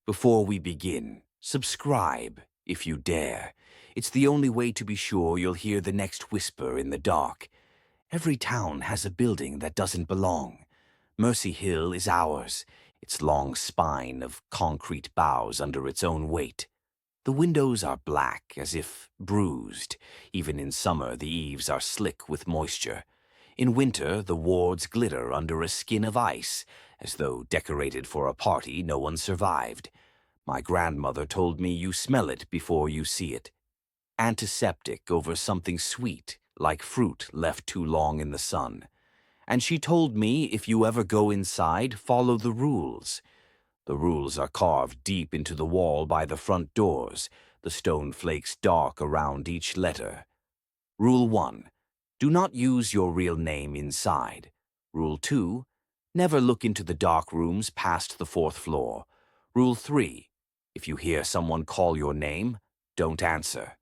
Before we begin, subscribe if you dare. It's the only way to be sure you'll hear the next whisper in the dark. Every town has a building that doesn't belong. Mercy Hill is ours, its long spine of concrete bows under its own weight. The windows are black, as if bruised. Even in summer, the eaves are slick with moisture. In winter, the wards glitter under a skin of ice, as though decorated for a party no one survived. My grandmother told me you smell it before you see it. Antiseptic over something sweet, like fruit left too long in the sun. And she told me if you ever go inside, follow the rules. The rules are carved deep into the wall by the front doors, the stone flakes dark around each letter. Rule 1. Do not use your real name inside. Rule 2. Never look into the dark rooms past the 4th floor. Rule 3. If you hear someone call your name, don't answer.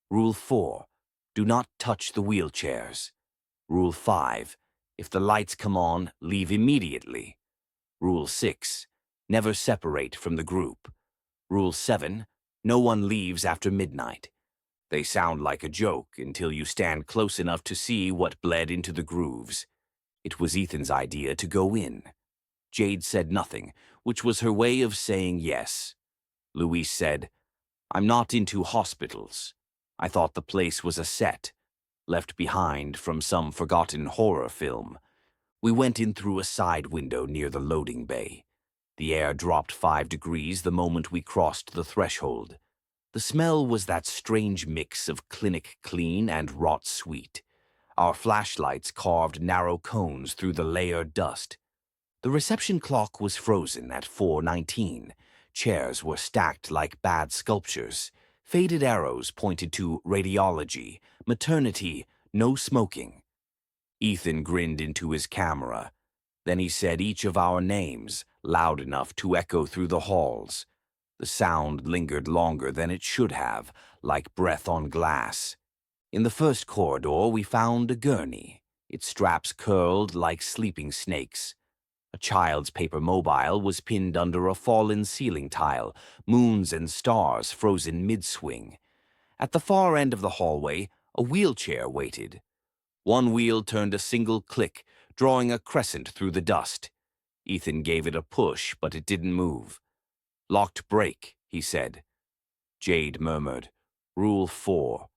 Rule 4. Do not touch the wheelchairs. Rule 5. If the lights come on, leave immediately. Rule 6. Never separate from the group. Rule 7. No one leaves after midnight. They sound like a joke until you stand close enough to see what bled into the grooves. It was Ethan's idea to go in. Jade said nothing, which was her way of saying yes. Louise said, "I'm not into hospitals. I thought the place was a set, left behind from some forgotten horror film." We went in through a side window near the loading bay. The air dropped 5 degrees the moment we crossed the threshold. The smell was that strange mix of clinic clean and rot sweet. Our flashlights carved narrow cones through the layered dust. The reception clock was frozen at 4:19. Chairs were stacked like bad sculptures. Faded arrows pointed to radiology, maternity, no smoking. Ethan grinned into his camera. Then he said each of our names, loud enough to echo through the halls. The sound lingered longer than it should have, like breath on glass. In the first corridor, we found a gurney, its straps curled like sleeping snakes. A child's paper mobile was pinned under a fallen ceiling tile, moons and stars frozen mid-swing. At the far end of the hallway, a wheelchair waited. One wheel turned a single click, drawing a crescent through the dust. Ethan gave it a push, but it didn't move. "Locked brake," he said. Jade murmured, "Rule 4.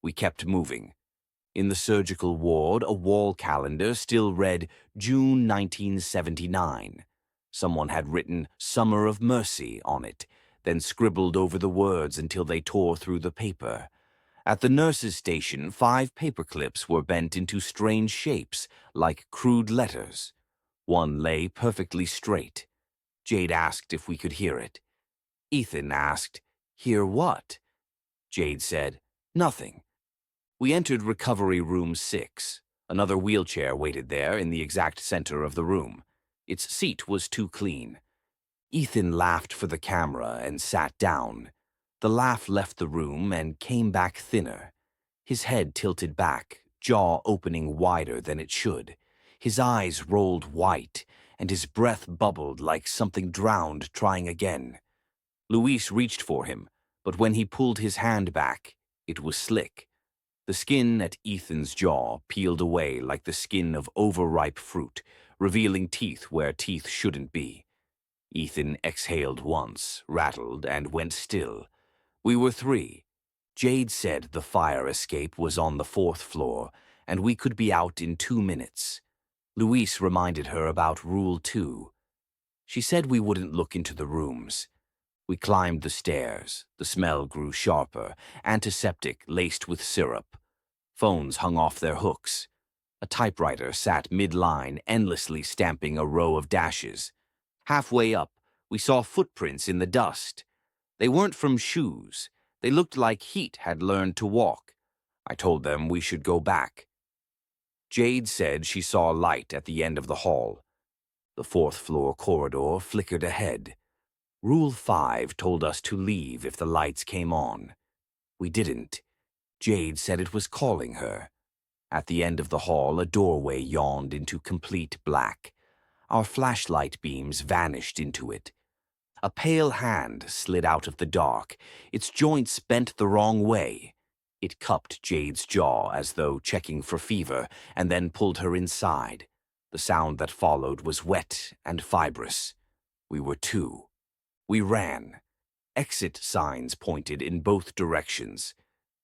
We kept moving. In the surgical ward, a wall calendar still read June 1979. Someone had written Summer of Mercy on it, then scribbled over the words until they tore through the paper. At the nurse's station, 5 paper clips were bent into strange shapes, like crude letters. One lay perfectly straight. Jade asked if we could hear it. Ethan asked, "Hear what?" Jade said, "Nothing." We entered recovery room 6. Another wheelchair waited there in the exact center of the room. Its seat was too clean. Ethan laughed for the camera and sat down. The laugh left the room and came back thinner. His head tilted back, jaw opening wider than it should. His eyes rolled white, and his breath bubbled like something drowned trying again. Luis reached for him, but when he pulled his hand back, it was slick. The skin at Ethan's jaw peeled away like the skin of overripe fruit, revealing teeth where teeth shouldn't be. Ethan exhaled once, rattled, and went still. We were 3. Jade said the fire escape was on the 4th floor, and we could be out in 2 minutes. Luis reminded her about Rule 2. She said we wouldn't look into the rooms. We climbed the stairs. The smell grew sharper, antiseptic laced with syrup. Phones hung off their hooks. A typewriter sat mid-line, endlessly stamping a row of dashes. Halfway up, we saw footprints in the dust. They weren't from shoes. They looked like heat had learned to walk. I told them we should go back. Jade said she saw light at the end of the hall. The 4th floor corridor flickered ahead. Rule 5 told us to leave if the lights came on. We didn't. Jade said it was calling her. At the end of the hall, a doorway yawned into complete black. Our flashlight beams vanished into it. A pale hand slid out of the dark, its joints bent the wrong way. It cupped Jade's jaw as though checking for fever, and then pulled her inside. The sound that followed was wet and fibrous. We were two. We ran. Exit signs pointed in both directions.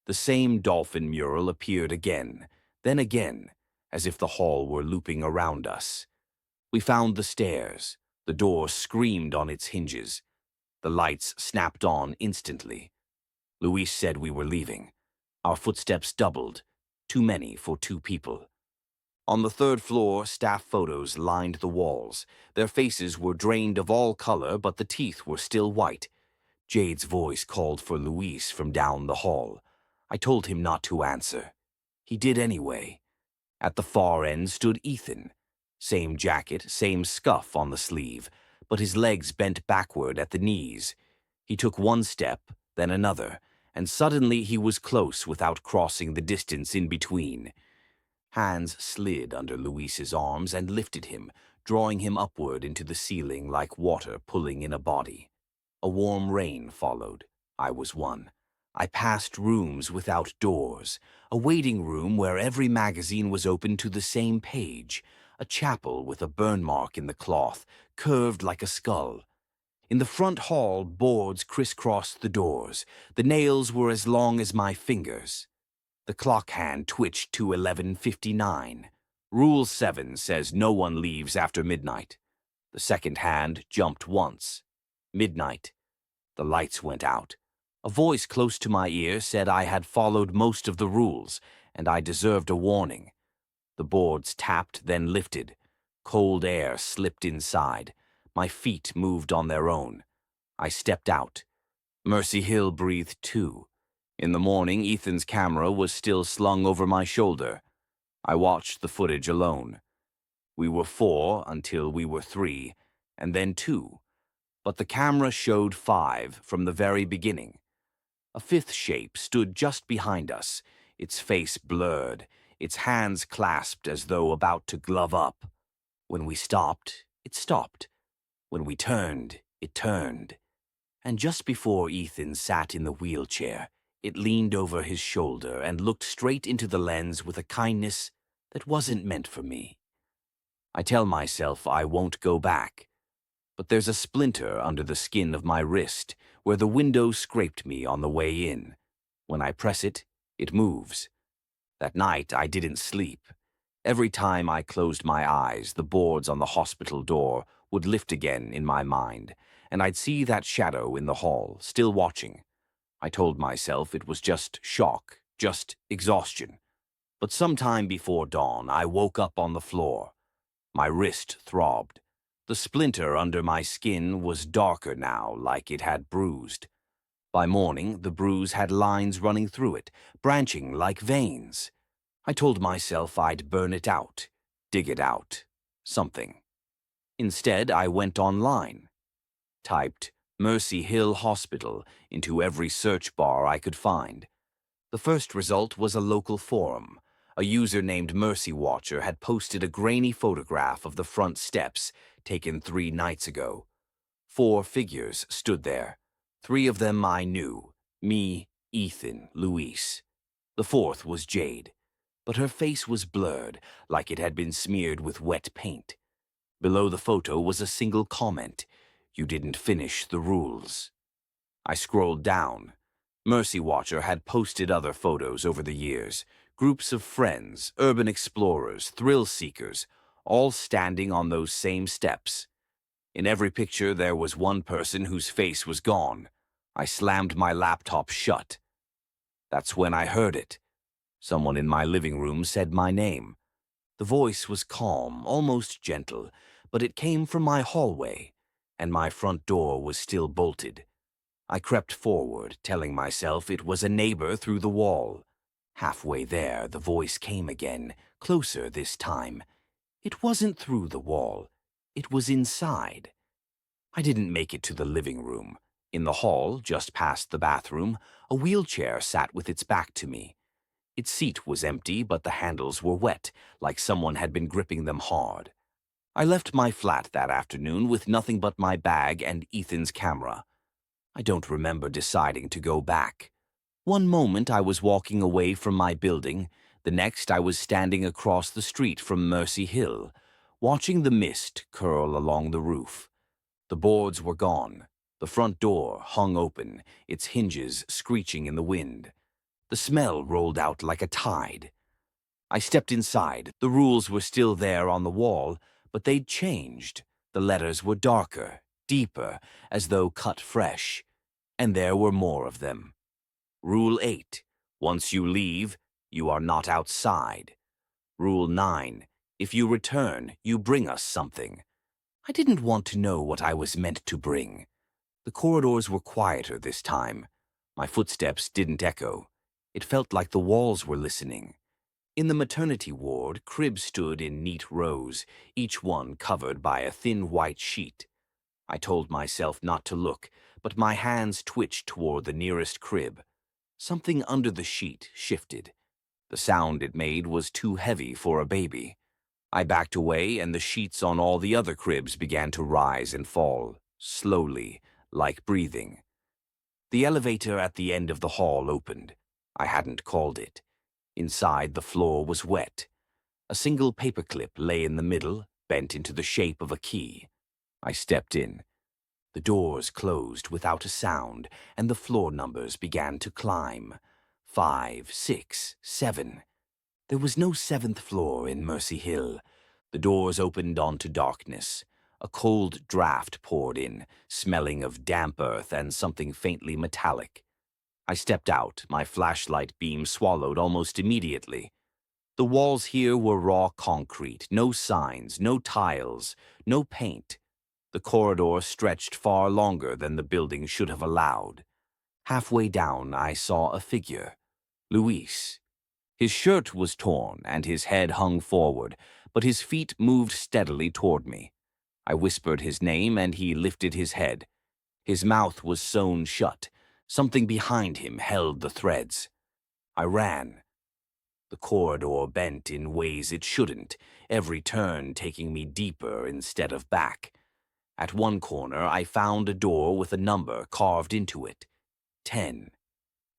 The same dolphin mural appeared again, then again, as if the hall were looping around us. We found the stairs. The door screamed on its hinges. The lights snapped on instantly. Luis said we were leaving. Our footsteps doubled. Too many for two people. On the third floor, staff photos lined the walls. Their faces were drained of all color, but the teeth were still white. Jade's voice called for Luis from down the hall. I told him not to answer. He did anyway. At the far end stood Ethan. Same jacket, same scuff on the sleeve, but his legs bent backward at the knees. He took one step, then another, and suddenly he was close without crossing the distance in between. Hands slid under Luis's arms and lifted him, drawing him upward into the ceiling like water pulling in a body. A warm rain followed. I was one. I passed rooms without doors, a waiting room where every magazine was open to the same page, a chapel with a burn mark in the cloth, curved like a skull. In the front hall, boards crisscrossed the doors. The nails were as long as my fingers. The clock hand twitched to 11:59. Rule 7 says no one leaves after midnight. The second hand jumped once. Midnight. The lights went out. A voice close to my ear said I had followed most of the rules, and I deserved a warning. The boards tapped, then lifted. Cold air slipped inside. My feet moved on their own. I stepped out. Mercy Hill breathed too. In the morning, Ethan's camera was still slung over my shoulder. I watched the footage alone. We were 4 until we were 3, and then 2. But the camera showed 5 from the very beginning. A fifth shape stood just behind us, its face blurred, its hands clasped as though about to glove up. When we stopped, it stopped. When we turned, it turned. And just before Ethan sat in the wheelchair, it leaned over his shoulder and looked straight into the lens with a kindness that wasn't meant for me. I tell myself I won't go back. But there's a splinter under the skin of my wrist where the window scraped me on the way in. When I press it, it moves. That night, I didn't sleep. Every time I closed my eyes, the boards on the hospital door would lift again in my mind, and I'd see that shadow in the hall, still watching. I told myself it was just shock, just exhaustion. But sometime before dawn, I woke up on the floor. My wrist throbbed. The splinter under my skin was darker now, like it had bruised. By morning, the bruise had lines running through it, branching like veins. I told myself I'd burn it out, dig it out, something. Instead, I went online. Typed Mercy Hill Hospital into every search bar I could find. The first result was a local forum. A user named Mercy Watcher had posted a grainy photograph of the front steps, taken 3 nights ago. 4 figures stood there. 3 of them I knew. Me, Ethan, Luis. The 4th was Jade. But her face was blurred, like it had been smeared with wet paint. Below the photo was a single comment. You didn't finish the rules. I scrolled down. Mercy Watcher had posted other photos over the years. Groups of friends, urban explorers, thrill seekers, all standing on those same steps. In every picture there was one person whose face was gone. I slammed my laptop shut. That's when I heard it. Someone in my living room said my name. The voice was calm, almost gentle, but it came from my hallway, and my front door was still bolted. I crept forward, telling myself it was a neighbor through the wall. Halfway there, the voice came again, closer this time. It wasn't through the wall. It was inside. I didn't make it to the living room. In the hall, just past the bathroom, a wheelchair sat with its back to me. Its seat was empty, but the handles were wet, like someone had been gripping them hard. I left my flat that afternoon with nothing but my bag and Ethan's camera. I don't remember deciding to go back. One moment I was walking away from my building, the next I was standing across the street from Mercy Hill, watching the mist curl along the roof. The boards were gone. The front door hung open, its hinges screeching in the wind. The smell rolled out like a tide. I stepped inside. The rules were still there on the wall, but they'd changed. The letters were darker, deeper, as though cut fresh. And there were more of them. Rule 8. Once you leave, you are not outside. Rule 9. If you return, you bring us something. I didn't want to know what I was meant to bring. The corridors were quieter this time. My footsteps didn't echo. It felt like the walls were listening. In the maternity ward, cribs stood in neat rows, each one covered by a thin white sheet. I told myself not to look, but my hands twitched toward the nearest crib. Something under the sheet shifted. The sound it made was too heavy for a baby. I backed away, and the sheets on all the other cribs began to rise and fall, slowly, like breathing. The elevator at the end of the hall opened. I hadn't called it. Inside, the floor was wet. A single paperclip lay in the middle, bent into the shape of a key. I stepped in. The doors closed without a sound, and the floor numbers began to climb. 5, 6, 7. There was no 7th floor in Mercy Hill. The doors opened onto darkness. A cold draft poured in, smelling of damp earth and something faintly metallic. I stepped out, my flashlight beam swallowed almost immediately. The walls here were raw concrete, no signs, no tiles, no paint. The corridor stretched far longer than the building should have allowed. Halfway down, I saw a figure. Luis. His shirt was torn and his head hung forward, but his feet moved steadily toward me. I whispered his name and he lifted his head. His mouth was sewn shut. Something behind him held the threads. I ran. The corridor bent in ways it shouldn't, every turn taking me deeper instead of back. At one corner, I found a door with a number carved into it. 10.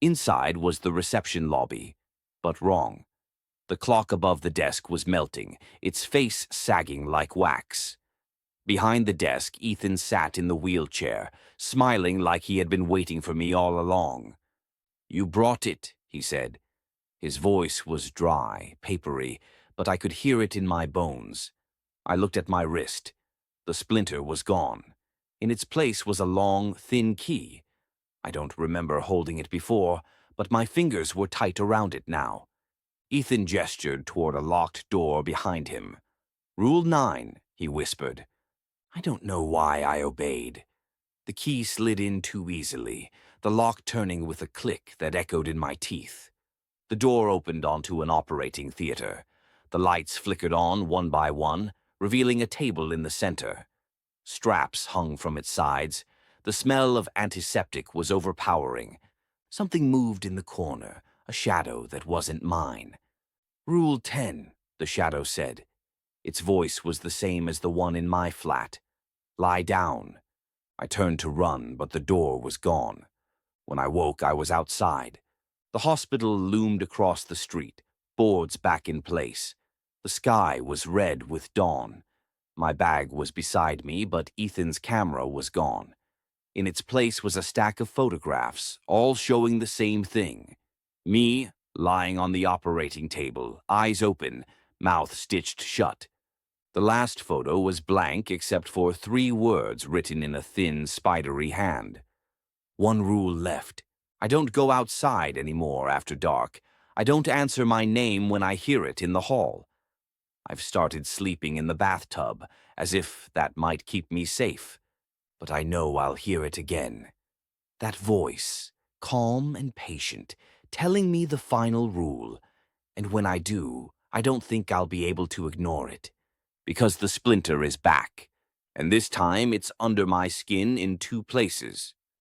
Inside was the reception lobby, but wrong. The clock above the desk was melting, its face sagging like wax. Behind the desk, Ethan sat in the wheelchair, smiling like he had been waiting for me all along. "You brought it," he said. His voice was dry, papery, but I could hear it in my bones. I looked at my wrist. The splinter was gone. In its place was a long, thin key. I don't remember holding it before, but my fingers were tight around it now. Ethan gestured toward a locked door behind him. "Rule 9, he whispered. I don't know why I obeyed. The key slid in too easily, the lock turning with a click that echoed in my teeth. The door opened onto an operating theater. The lights flickered on one by one, revealing a table in the center. Straps hung from its sides. The smell of antiseptic was overpowering. Something moved in the corner, a shadow that wasn't mine. "Rule 10, the shadow said. Its voice was the same as the one in my flat. "Lie down." I turned to run, but the door was gone. When I woke, I was outside. The hospital loomed across the street, boards back in place. The sky was red with dawn. My bag was beside me, but Ethan's camera was gone. In its place was a stack of photographs, all showing the same thing. Me, lying on the operating table, eyes open, mouth stitched shut. The last photo was blank except for 3 words written in a thin, spidery hand. One rule left. I don't go outside anymore after dark. I don't answer my name when I hear it in the hall. I've started sleeping in the bathtub, as if that might keep me safe. But I know I'll hear it again. That voice, calm and patient, telling me the final rule. And when I do, I don't think I'll be able to ignore it. Because the splinter is back. And this time it's under my skin in 2 places.